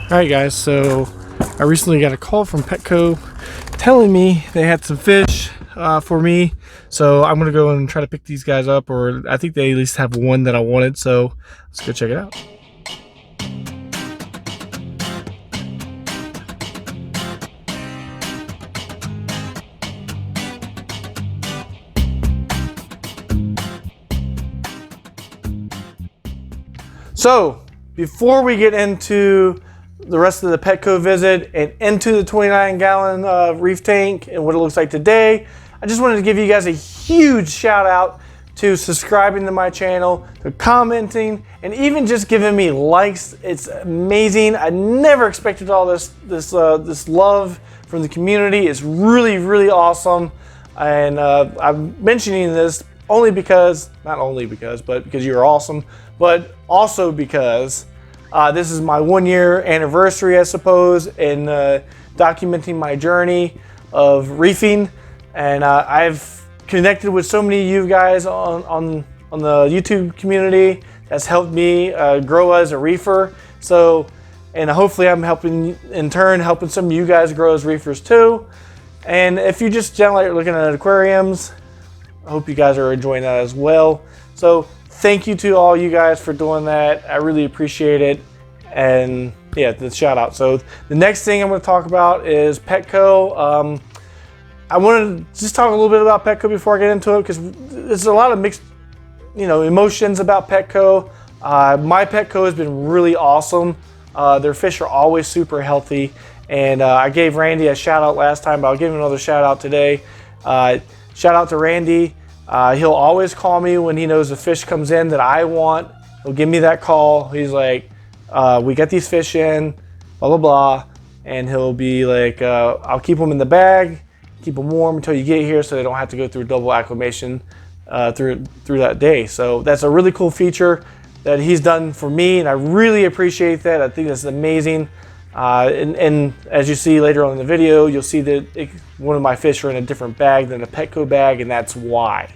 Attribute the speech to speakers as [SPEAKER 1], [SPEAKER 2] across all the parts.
[SPEAKER 1] Alright guys, so I recently got a call from Petco telling me they had some fish for me. So I'm going to go and try to pick these guys up, or I think they at least have one that I wanted. So let's go check it out. So before we get into the rest of the Petco visit and into the 29-gallon reef tank and what it looks like today, I just wanted to give you guys a huge shout out to subscribing to my channel, to commenting, and even just giving me likes. It's amazing. I never expected all this love from the community. It's really awesome, and I'm mentioning this only because, not only because, but because you're awesome, but also because this is my 1-year anniversary, I suppose, in documenting my journey of reefing. And I've connected with so many of you guys on the YouTube community. That's helped me grow as a reefer. So, and hopefully I'm helping, in turn, helping some of you guys grow as reefers too. And if you just generally are looking at aquariums, I hope you guys are enjoying that as well. So thank you to all you guys for doing that. I really appreciate it. And yeah, the shout out. So the next thing I'm going to talk about is Petco. I wanted to just talk a little bit about Petco before I get into it, because there's a lot of mixed, emotions about Petco. My Petco has been really awesome. Their fish are always super healthy. And I gave Randy a shout out last time, but I'll give him another shout out today. Shout out to Randy. He'll always call me when he knows a fish comes in that I want. He'll give me that call. He's like, we got these fish in, blah, blah, blah. And he'll be like, I'll keep them in the bag, keep them warm until you get here so they don't have to go through double acclimation through that day. So that's a really cool feature that he's done for me, and I really appreciate that. I think that's amazing. And as you see later on in the video, you'll see that one of my fish are in a different bag than a Petco bag, and that's why.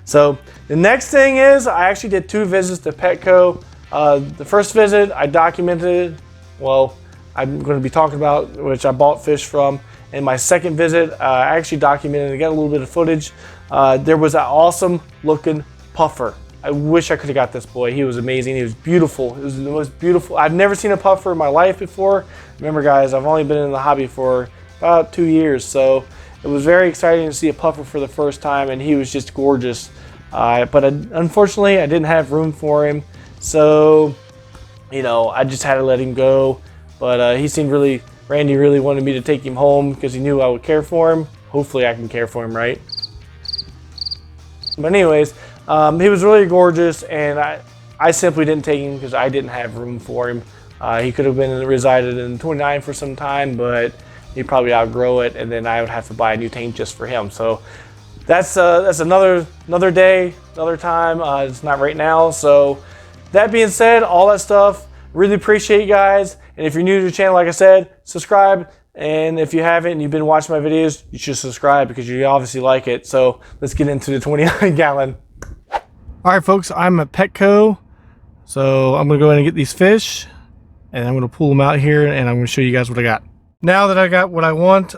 [SPEAKER 1] So the next thing is, I actually did 2 visits to Petco. The first visit I documented, well, I'm going to be talking about, which I bought fish from. And my second visit, I actually documented and got a little bit of footage. There was an awesome looking puffer. I wish I could have got this boy. He was amazing. He was beautiful. It was the most beautiful. I've never seen a puffer in my life before. Remember guys, I've only been in the hobby for about 2 years. So it was very exciting to see a puffer for the first time, and he was just gorgeous. But unfortunately, I didn't have room for him. So, I just had to let him go. But he seemed Randy really wanted me to take him home because he knew I would care for him. Hopefully I can care for him, right? But anyways, he was really gorgeous, and I simply didn't take him because I didn't have room for him. He could have been resided in 29 for some time, but he'd probably outgrow it, and then I would have to buy a new tank just for him. So that's another day, another time. It's not right now. So that being said, all that stuff, really appreciate you guys. And if you're new to the channel, like I said, subscribe. And if you haven't and you've been watching my videos, you should subscribe because you obviously like it. So let's get into the 29-gallon. All right, folks, I'm at Petco. So I'm going to go in and get these fish, and I'm going to pull them out here, and I'm going to show you guys what I got. Now that I got what I want,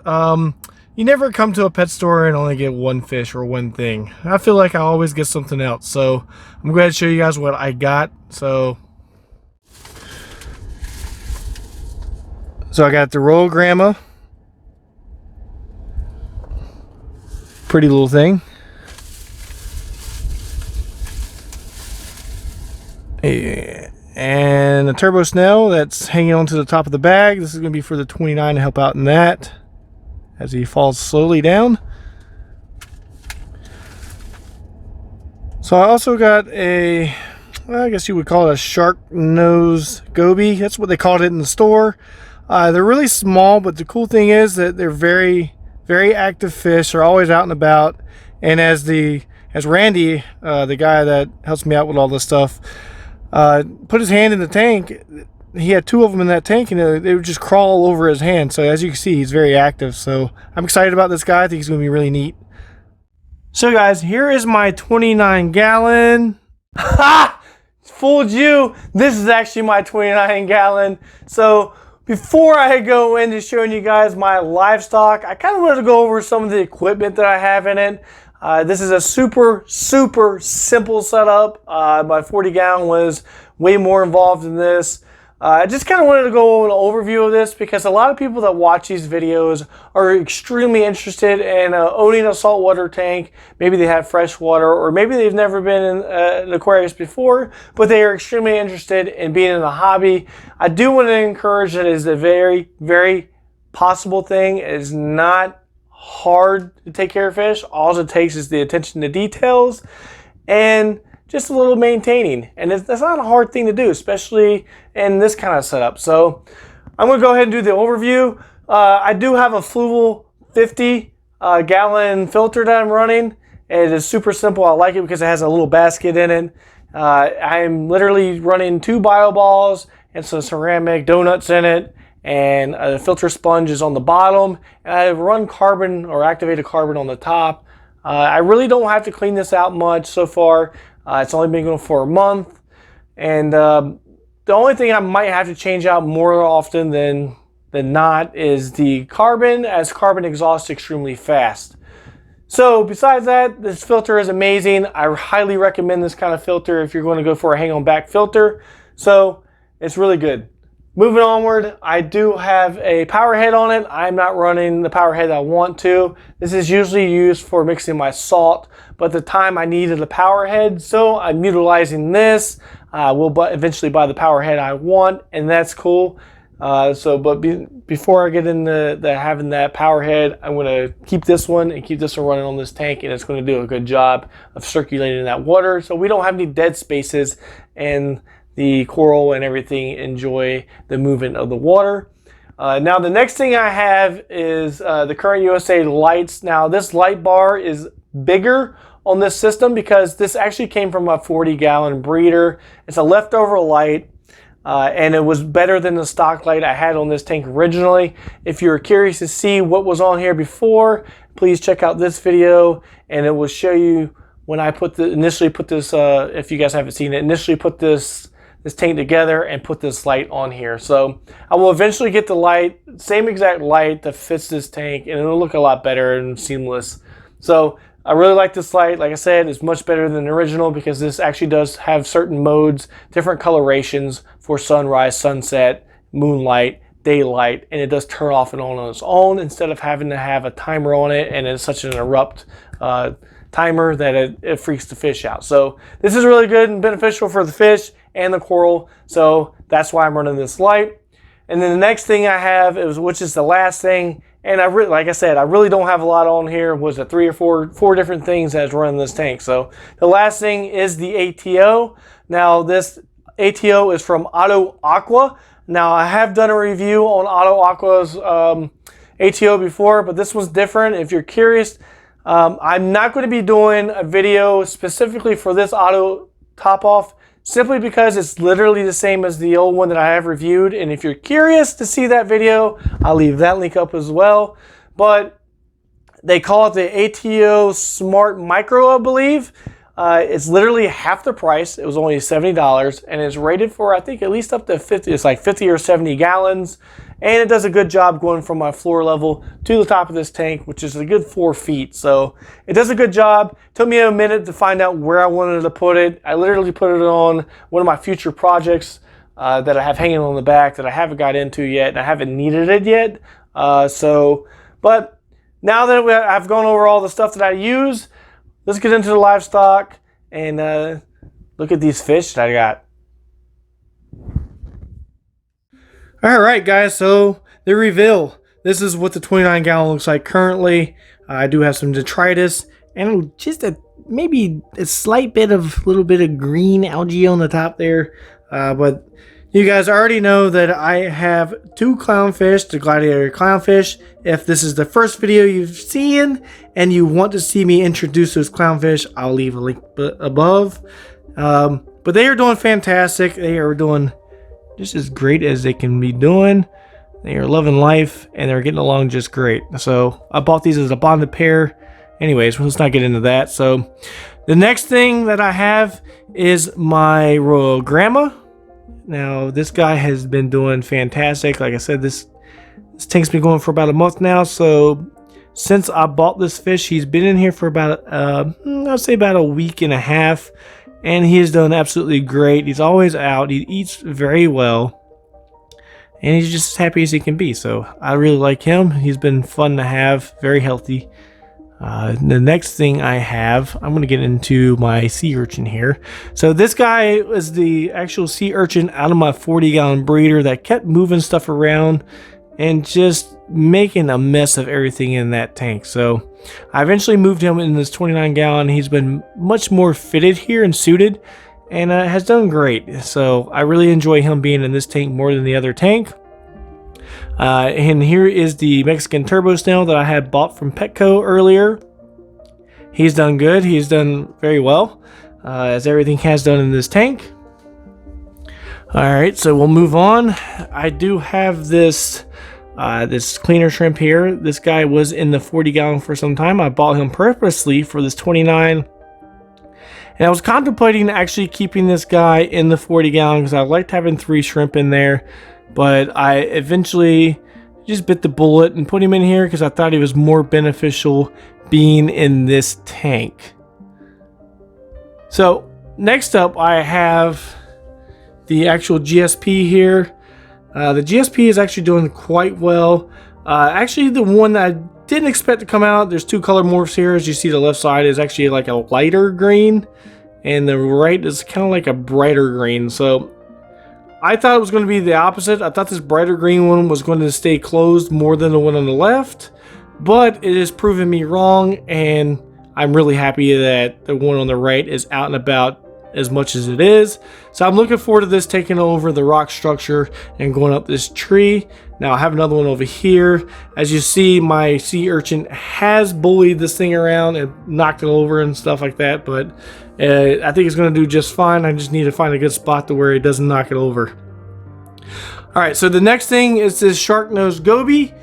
[SPEAKER 1] you never come to a pet store and only get one fish or one thing. I feel like I always get something else. So I'm going to show you guys what I got. So I got the royal Gramma. Pretty little thing. And a turbo snail that's hanging onto the top of the bag. This is going to be for the 29 to help out in that as he falls slowly down. So I also got well, I guess you would call it a Sharknose Goby. That's what they called it in the store. They're really small, but the cool thing is that they're very active fish. They're always out and about. And as Randy, the guy that helps me out with all this stuff, put his hand in the tank, he had 2 of them in that tank, and they would just crawl all over his hand. So as you can see, he's very active. So I'm excited about this guy. I think he's going to be really neat. So guys, here is my 29-gallon. Ha! Fooled you. This is actually my 29-gallon. So before I go into showing you guys my livestock, I kind of wanted to go over some of the equipment that I have in it. This is a super simple setup. My 40 gallon was way more involved in this. I just kind of wanted to go over an overview of this because a lot of people that watch these videos are extremely interested in owning a saltwater tank. Maybe they have fresh water, or maybe they've never been in an Aquarius before, but they are extremely interested in being in the hobby. I do want to encourage that it is a very possible thing. It is not hard to take care of fish. All it takes is the attention to details and just a little maintaining, and that's not a hard thing to do, especially in this kind of setup. So I'm going to go ahead and do the overview. I do have a Fluval 50 gallon filter that I'm running. It is super simple. I like it because it has a little basket in it. I'm literally running 2 bio balls and some ceramic donuts in it, and a filter sponge is on the bottom, and I run carbon or activated carbon on the top. I really don't have to clean this out much so far. It's only been going for a month, and the only thing I might have to change out more often than not is the carbon, as carbon exhausts extremely fast. So besides that, this filter is amazing. I highly recommend this kind of filter if you're going to go for a hang on back filter. So it's really good. Moving onward, I do have a power head on it. I'm not running the power head I want to. This is usually used for mixing my salt, but at the time I needed a power head, so I'm utilizing this. We'll eventually buy the power head I want, and that's cool. Before I get into having that power head, I'm going to keep this one and keep this one running on this tank, and it's going to do a good job of circulating that water, so we don't have any dead spaces, and the coral and everything enjoy the movement of the water. Now the next thing I have is the Current USA lights. Now this light bar is bigger on this system because this actually came from a 40 gallon breeder. It's a leftover light, and it was better than the stock light I had on this tank originally. If you're curious to see what was on here before, please check out this video, and it will show you when I initially put this, if you guys haven't seen it, initially put this tank together and put this light on here. So I will eventually get the light, same exact light that fits this tank, and it'll look a lot better and seamless. So I really like this light. Like I said, it's much better than the original because this actually does have certain modes, different colorations for sunrise, sunset, moonlight, daylight, and it does turn off and on its own instead of having to have a timer on it, and it's such an abrupt timer that it freaks the fish out. So this is really good and beneficial for the fish and the coral, so that's why I'm running this light. And then the next thing I have is, which is the last thing, and like I said, I really don't have a lot on here. Was it 3 or 4 different things that's running this tank. So the last thing is the ATO. Now this ATO is from Auto Aqua. Now I have done a review on Auto Aqua's ATO before, but this one's different. If you're curious, I'm not going to be doing a video specifically for this auto top off, simply because it's literally the same as the old one that I have reviewed. And if you're curious to see that video, I'll leave that link up as well. But they call it the ATO Smart Micro, I believe. It's literally half the price. It was only $70, and it's rated for, I think, at least up to 50. It's like 50 or 70 gallons. And it does a good job going from my floor level to the top of this tank, which is a good 4 feet. So it does a good job. It took me a minute to find out where I wanted to put it. I literally put it on one of my future projects that I have hanging on the back that I haven't got into yet, and I haven't needed it yet. But now that I've gone over all the stuff that I use, let's get into the livestock and look at these fish that I got. All right, guys, so the reveal. This is what the 29 gallon looks like currently. I do have some detritus and just maybe a slight bit of little bit of green algae on the top there. But you guys already know that I have 2 clownfish, the gladiator clownfish. If this is the first video you've seen and you want to see me introduce those clownfish, I'll leave a link above. But they are doing fantastic. They are doing just as great as they can be doing. They are loving life, and they're getting along just great. So I bought these as a bonded pair. Anyways, let's not get into that. So the next thing that I have is my Royal Gramma. Now this guy has been doing fantastic. Like I said, this tank's been going for about a month now. So since I bought this fish, he's been in here for about I'd say about a week and a half, and he has done absolutely great. He's always out. He eats very well, and he's just as happy as he can be. So I really like him. He's been fun to have, very healthy. The next thing I have, I'm going to get into my sea urchin here. So this guy is the actual sea urchin out of my 40-gallon breeder that kept moving stuff around and just making a mess of everything in that tank. So I eventually moved him in this 29-gallon. He's been much more fitted here and suited, and has done great. So I really enjoy him being in this tank more than the other tank. And here is the Mexican turbo snail that I had bought from Petco earlier. He's done good. He's done very well, as everything has done in this tank. Alright, so we'll move on. I do have this this cleaner shrimp here. This guy was in the 40-gallon for some time. I bought him purposely for this 29. And I was contemplating actually keeping this guy in the 40-gallon because I liked having 3 shrimp in there. But I eventually just bit the bullet and put him in here because I thought he was more beneficial being in this tank. So next up I have the actual GSP here. The GSP is actually doing quite well. Actually, the one that I didn't expect to come out, there's 2 color morphs here. As you see, the left side is actually like a lighter green, and the right is kind of like a brighter green. So I thought it was going to be the opposite. I thought this brighter green one was going to stay closed more than the one on the left, but it has proven me wrong, and I'm really happy that the one on the right is out and about as much as it is. So I'm looking forward to this taking over the rock structure and going up this tree. Now I have another one over here. As you see, my sea urchin has bullied this thing around and knocked it over and stuff like that, but I think it's going to do just fine. I just need to find a good spot to where it doesn't knock it over. Alright, so the next thing is this Sharknose Goby.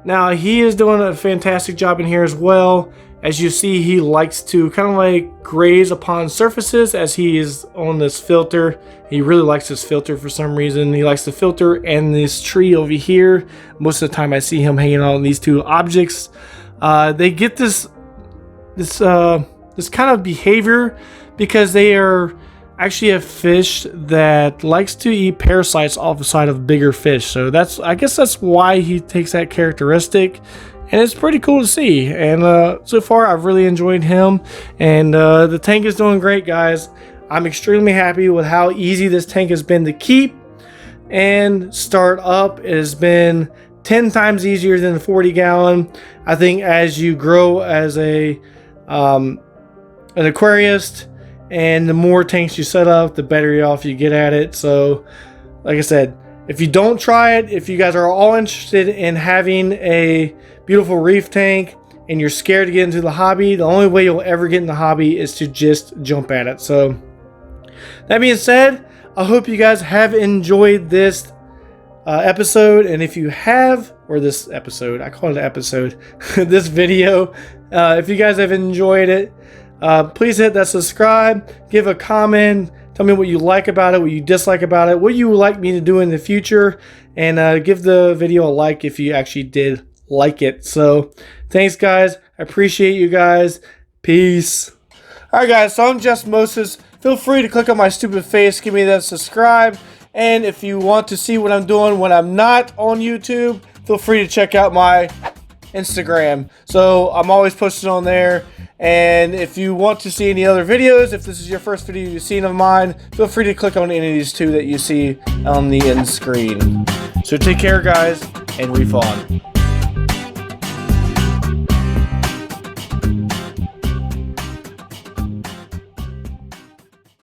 [SPEAKER 1] Now he is doing a fantastic job in here as well. As you see, he likes to kind of like graze upon surfaces as he is on this filter. He really likes this filter for some reason. He likes the filter and this tree over here. Most of the time I see him hanging on these 2 objects. They get this kind of behavior because they are actually a fish that likes to eat parasites off the side of bigger fish. So I guess that's why he takes that characteristic. And it's pretty cool to see, and so far I've really enjoyed him, and the tank is doing great, guys. I'm extremely happy with how easy this tank has been to keep and start up. It has been 10 times easier than the 40-gallon. I think as you grow as an aquarist, and the more tanks you set up, the better off you get at it. So like I said, if you don't try it, if you guys are all interested in having a beautiful reef tank and you're scared to get into the hobby, the only way you'll ever get in the hobby is to just jump at it. So that being said, I hope you guys have enjoyed this episode, and if you have, or this episode, I call it an episode, this video, if you guys have enjoyed it, please hit that subscribe, give a comment, tell me what you like about it, what you dislike about it, what you would like me to do in the future, and give the video a like if you actually did like it. So thanks, guys. I appreciate you guys. Peace. Alright, guys, so I'm Jessmosis. Feel free to click on my stupid face, give me that subscribe, and if you want to see what I'm doing when I'm not on YouTube, feel free to check out my Instagram. So I'm always posting on there. And if you want to see any other videos, if this is your first video you've seen of mine, feel free to click on any of these 2 that you see on the end screen. So take care, guys, and reef on.